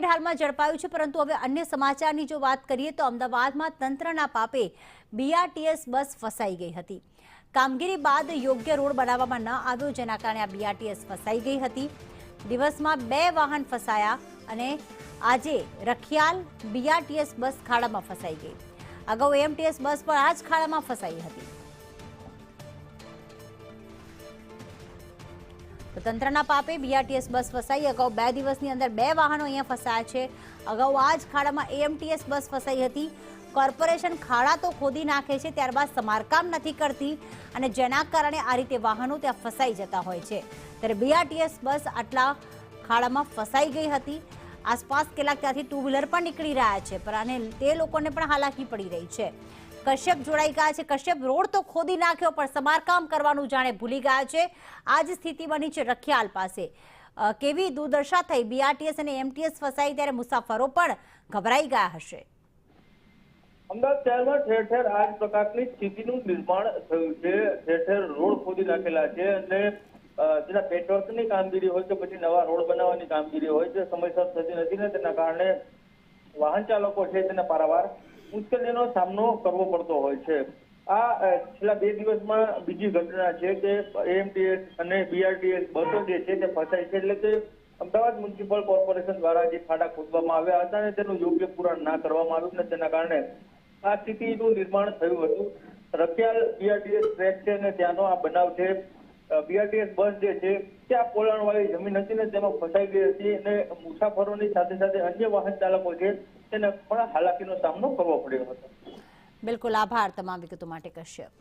Market હાલમાં ઝડપાયું છે, પરંતુ હવે અન્ય સમાચારની જો વાત કરીએ તો અમદાવાદમાં તંત્રના પાપે બીઆરટીએસ બસ ફસાઈ ગઈ હતી। કામગીરી બાદ યોગ્ય રોડ બનાવવામાં ન આવ્યો, જેના કારણે આ બીઆરટીએસ ફસાઈ ગઈ હતી। દિવસમાં 2 વાહન ફસાયા અને આજે રખિયાલ બીઆરટીએસ બસ ખાડામાં ફસાઈ ગઈ। અગાઉ એએમટીએસ બસ પણ આ જ ખાડામાં ફસાઈ હતી। તો તંત્રના પાપે બીઆરટીએસ બસ ફસાઈ। અગાઉ 2 દિવસની અંદર 2 વાહનો અહીંયા ફસાયા છે। અગાઉ આ જ ખાડામાં એએમટીએસ બસ ફસાઈ હતી। કોર્પોરેશન ખાડા તો ખોદી નાખે છે, ત્યારબાદ સમારકામ નથી કરતી અને જેના કારણે આ રીતે વાહનો ત્યાં ફસાઈ જતા હોય છે। ત્યારે બીઆરટીએસ બસ આટલા ખાડામાં ફસાઈ ગઈ હતી। આસપાસ કેટલાક ત્યાંથી 2 વ્હીલર પણ નીકળી રહ્યા છે, પણ તે લોકોને પણ હાલાકી પડી રહી છે। કશ્યપ જોડાઈ ગયા છે। કશ્યપ, રોડ તો ખોદી નાખ્યો પણ સમારકામ કરવાનું જાણે ભૂલી ગયા છે। આ જ સ્થિતિ બની છે રખિયાલ પાસે। કેવી દુર્દશા થઈ? બીઆરટીએસ અને એમટીએસ ફસાઈ ત્યારે મુસાફરો પણ ગભરાઈ ગયા હશે। અમદાવાદ શહેરમાં ઠેર ઠેર આ જ પ્રકારની સ્થિતિનું નિર્માણ થયું છે। ઠેર ઠેર રોડ ખોદી નાખેલા છે અને જેના પેટવર્કની કામગીરી હોય કે પછી નવા રોડ બનાવવાની કામગીરી હોય છે, સમયસર થતી નથી ને તેના કારણે વાહન ચાલકો છે તેને પારાવાર મુશ્કેલીનો સામનો કરવો પડતો હોય છે। આ છેલ્લા 2 દિવસમાં બીજી ઘટના છે કે એએમટીએસ અને બીઆરટીએસ બસો જે છે તે ફસાઈ છે। એટલે કે અમદાવાદ મ્યુનિસિપલ કોર્પોરેશન દ્વારા જે ખાડા ખોદવામાં આવ્યા હતા અને તેનું યોગ્ય પૂરણ ના કરવામાં આવ્યું ને તેના કારણે આ સ્થિતિનું નિર્માણ થયું હતું। રખિયાલ બીઆરટીએસ ટ્રેક છે અને ત્યાંનો આ બનાવ છે। બીઆરટીએસ બસ જે છે ત્યાં પોલાણવાળી જમીન હતી ને તેમાં ફસાઈ ગઈ હતી અને મુસાફરોની સાથે સાથે અન્ય વાહન ચાલકો છે તેને પણ હાલાકીનો સામનો કરવો પડ્યો હતો। બિલકુલ, આભાર તમામ વિગતો માટે કશ્યપ।